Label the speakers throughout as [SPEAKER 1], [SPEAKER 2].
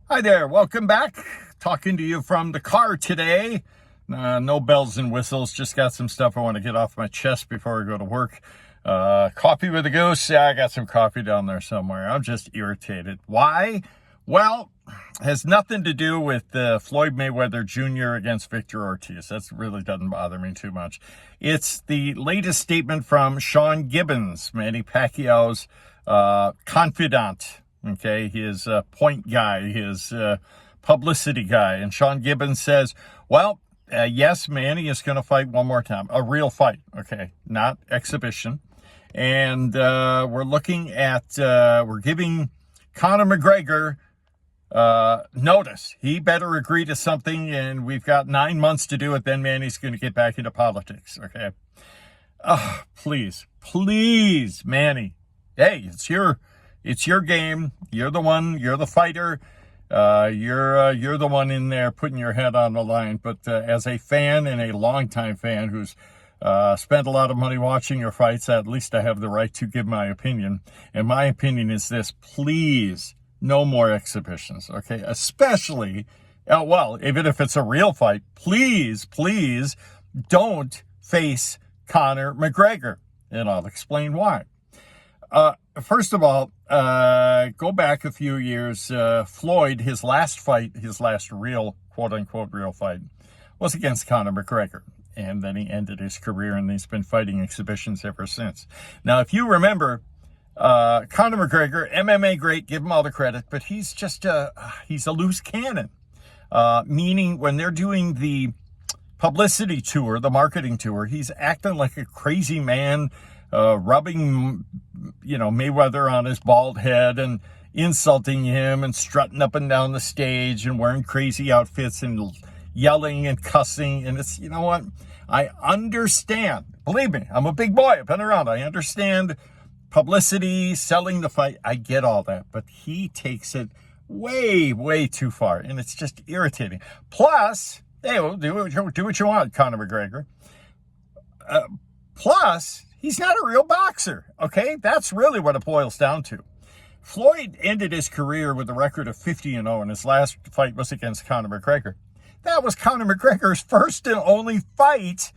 [SPEAKER 1] Hi there, welcome back. Talking to you from the car today. No bells and whistles, just got some stuff I want to get off my chest before I go to work. Coffee with a goose. Yeah, I got some coffee down there somewhere. I'm just irritated. Why? Well, has nothing to do with Floyd Mayweather Jr. against Victor Ortiz. That really doesn't bother me too much. It's the latest statement from Sean Gibbons, Manny Pacquiao's confidant. Okay, his point guy, his publicity guy. And Sean Gibbons says, well, yes, Manny is going to fight one more time. A real fight, okay, not exhibition. And we're looking at, we're giving Conor McGregor notice. He better agree to something, and we've got 9 months to do it. Then Manny's going to get back into politics, okay? Please, Manny. Hey, it's your game. You're the one. You're the fighter. You're the one in there putting your head on the line. But as a fan and a longtime fan who's spent a lot of money watching your fights, at least I have the right to give my opinion. And my opinion is this: please, no more exhibitions. Okay, especially, well, even if it's a real fight, please don't face Conor McGregor, and I'll explain why. First of all, go back a few years. Floyd, his last real, quote-unquote, real fight, was against Conor McGregor. And then he ended his career, and he's been fighting exhibitions ever since. Now, if you remember, Conor McGregor, MMA great, give him all the credit, but he's just he's a loose cannon. Meaning when they're doing the publicity tour, the marketing tour, he's acting like a crazy man, rubbing, Mayweather on his bald head and insulting him and strutting up and down the stage and wearing crazy outfits and yelling and cussing. And it's, you know what? I understand. Believe me, I'm a big boy. I've been around. I understand publicity, selling the fight. I get all that. But he takes it way too far. And it's just irritating. Plus, hey, well, do what you want, Conor McGregor. Plus, he's not a real boxer, okay? That's really what it boils down to. Floyd ended his career with a record of 50-0, and his last fight was against Conor McGregor. That was Conor McGregor's first and only fight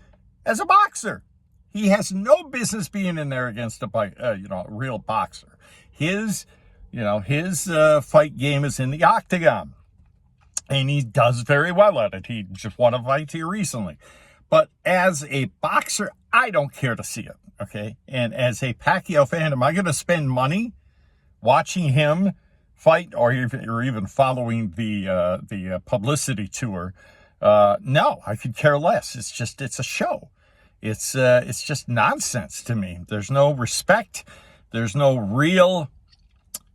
[SPEAKER 1] as a boxer. He has no business being in there against a real boxer. His fight game is in the octagon, and he does very well at it. He just won a fight here recently. But as a boxer, I don't care to see it, okay? And as a Pacquiao fan, am I going to spend money watching him fight or even following the publicity tour? No, I could care less. It's a show. It's just nonsense to me. There's no respect. There's no real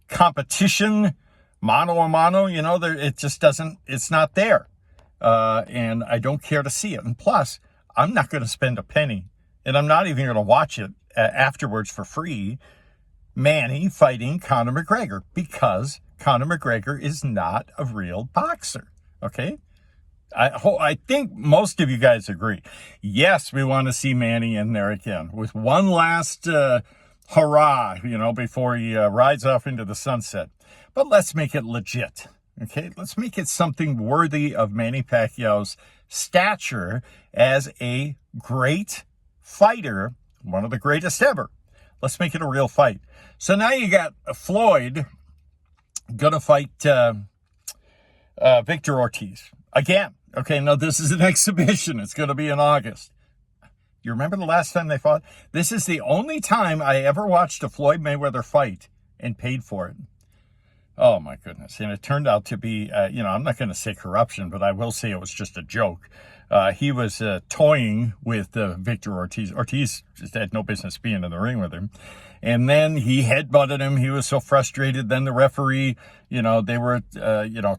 [SPEAKER 1] competition, mano a mano. It's not there. And I don't care to see it. And plus, I'm not going to spend a penny, and I'm not even going to watch it afterwards for free, Manny fighting Conor McGregor, because Conor McGregor is not a real boxer, okay? I think most of you guys agree. Yes, we want to see Manny in there again with one last hurrah, before he rides off into the sunset. But let's make it legit. Okay, let's make it something worthy of Manny Pacquiao's stature as a great fighter, one of the greatest ever. Let's make it a real fight. So now you got Floyd going to fight Victor Ortiz again. Okay, now this is an exhibition. It's going to be in August. You remember the last time they fought? This is the only time I ever watched a Floyd Mayweather fight and paid for it. Oh, my goodness. And it turned out to be, I'm not going to say corruption, but I will say it was just a joke. He was toying with Victor Ortiz. Ortiz just had no business being in the ring with him. And then he headbutted him. He was so frustrated. Then the referee, they were,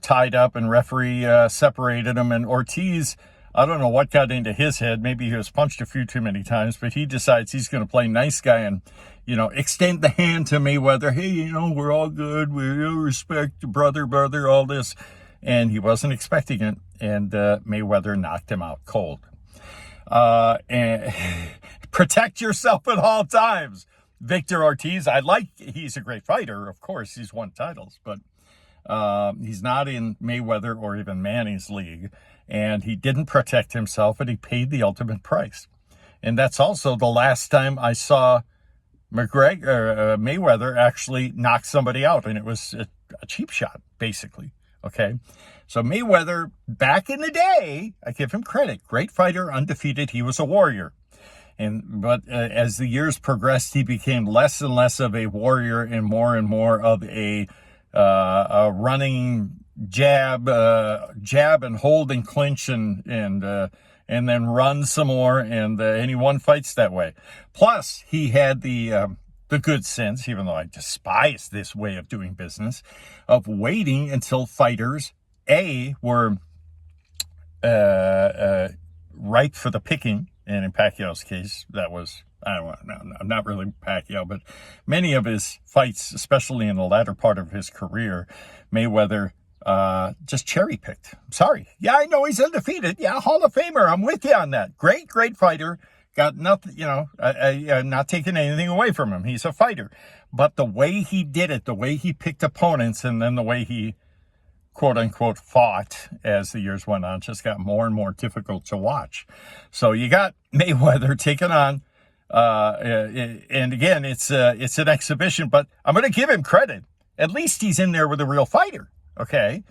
[SPEAKER 1] tied up, and referee separated them. And Ortiz, I don't know what got into his head. Maybe he was punched a few too many times, but he decides he's going to play nice guy and, extend the hand to Mayweather. Hey, we're all good. We respect brother, all this. And he wasn't expecting it. And Mayweather knocked him out cold. And protect yourself at all times. Victor Ortiz, he's a great fighter. Of course, he's won titles, but He's not in Mayweather or even Manny's league, and he didn't protect himself, and he paid the ultimate price. And that's also the last time I saw Mayweather actually knock somebody out, and it was a cheap shot, basically. Okay, so Mayweather, back in the day, I give him credit, great fighter, undefeated. He was a warrior. But as the years progressed, he became less and less of a warrior and more of a running jab and hold and clinch and then run some more, and he won fights that way. Plus, he had the good sense, even though I despise this way of doing business, of waiting until fighters were ripe for the picking. And in Pacquiao's case, that was, I'm not really Pacquiao, but many of his fights, especially in the latter part of his career, Mayweather just cherry-picked. Sorry. Yeah, I know he's undefeated. Yeah, Hall of Famer. I'm with you on that. Great fighter. Got nothing, not taking anything away from him. He's a fighter. But the way he did it, the way he picked opponents, and then the way he quote-unquote fought as the years went on, just got more and more difficult to watch. So you got Mayweather taking on, and again, it's an exhibition, but I'm going to give him credit. At least he's in there with a real fighter, okay?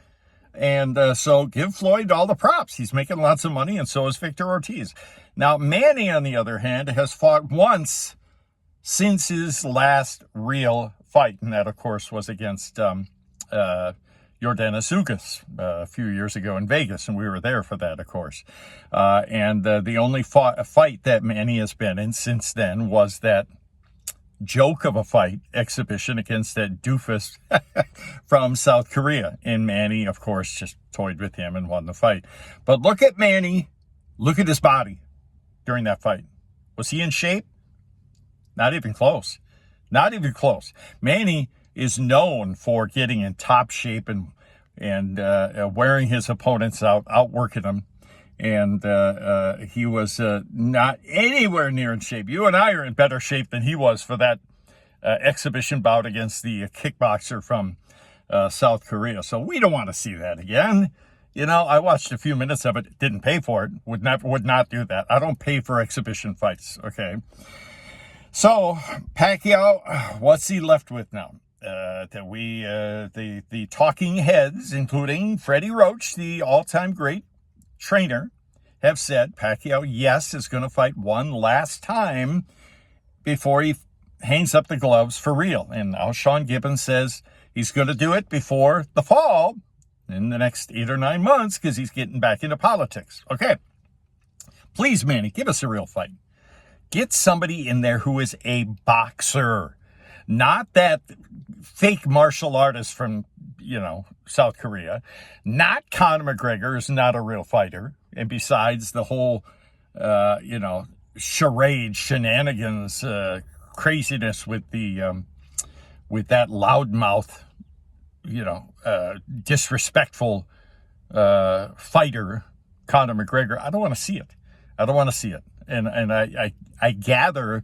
[SPEAKER 1] And so give Floyd all the props. He's making lots of money, and so is Victor Ortiz. Now, Manny, on the other hand, has fought once since his last real fight, and that, of course, was against Yordenis Ugas a few years ago in Vegas, and we were there for that, of course. And the only fight that Manny has been in since then was that joke of a fight exhibition against that doofus from South Korea. And Manny, of course, just toyed with him and won the fight. But look at Manny. Look at his body during that fight. Was he in shape? Not even close. Not even close. Manny is known for getting in top shape and wearing his opponents out, outworking them. And he was not anywhere near in shape. You and I are in better shape than he was for that exhibition bout against the kickboxer from South Korea. So we don't want to see that again. You know, I watched a few minutes of it, didn't pay for it, would not do that. I don't pay for exhibition fights, okay? So Pacquiao, what's he left with now? The talking heads, including Freddie Roach, the all-time great trainer, have said Pacquiao, yes, is going to fight one last time before he hangs up the gloves for real. And now Sean Gibbons says he's going to do it before the fall in the next 8 or 9 months because he's getting back into politics. Okay. Please, Manny, give us a real fight. Get somebody in there who is a boxer, not that fake martial artist from, South Korea. Not Conor McGregor is not a real fighter. And besides the whole, charade, shenanigans, craziness with the, with that loudmouth, disrespectful, fighter, Conor McGregor, I don't want to see it. I don't want to see it. And I gather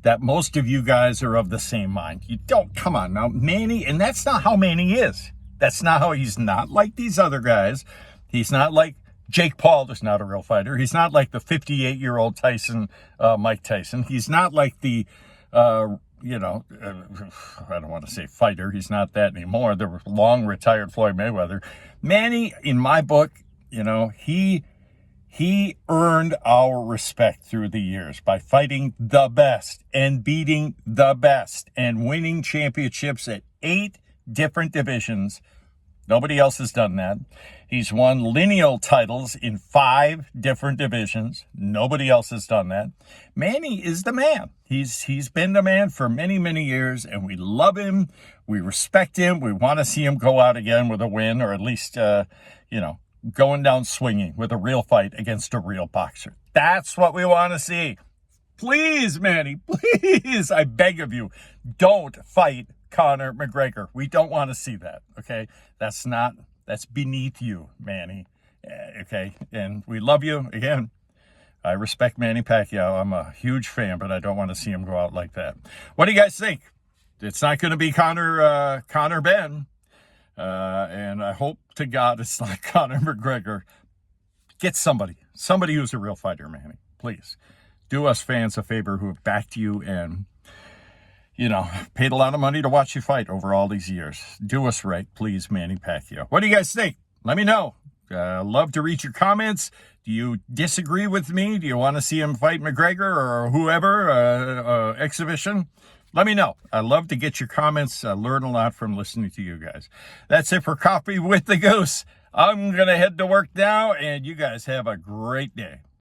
[SPEAKER 1] that most of you guys are of the same mind. You don't, come on now, Manny, and that's not how Manny is. That's not how, he's not like these other guys. He's not like Jake Paul, is not a real fighter. He's not like the 58-year-old Mike Tyson. He's not like the, I don't want to say fighter. He's not that anymore. The long retired Floyd Mayweather. Manny, in my book, he earned our respect through the years by fighting the best and beating the best and winning championships at 8 different divisions. Nobody else has done that. He's won lineal titles in 5 different divisions. Nobody else has done that. Manny is the man. He's been the man for many, many years, and we love him. We respect him. We want to see him go out again with a win, or at least, going down swinging with a real fight against a real boxer. That's what we want to see. Please, Manny, please, I beg of you, don't fight Conor McGregor. We don't want to see that, okay? That's beneath you, Manny, okay? And we love you. Again, I respect Manny Pacquiao. I'm a huge fan, but I don't want to see him go out like that. What do you guys think? It's not going to be Conor Ben. And I hope to God it's not Conor McGregor. Get somebody who's a real fighter, Manny. Please do us fans a favor who have backed you and, paid a lot of money to watch you fight over all these years. Do us right, please, Manny Pacquiao. What do you guys think? Let me know. Love to read your comments. Do you disagree with me? Do you want to see him fight McGregor or whoever, exhibition? Let me know. I love to get your comments. I learn a lot from listening to you guys. That's it for Coffee with the Goose. I'm going to head to work now, and you guys have a great day.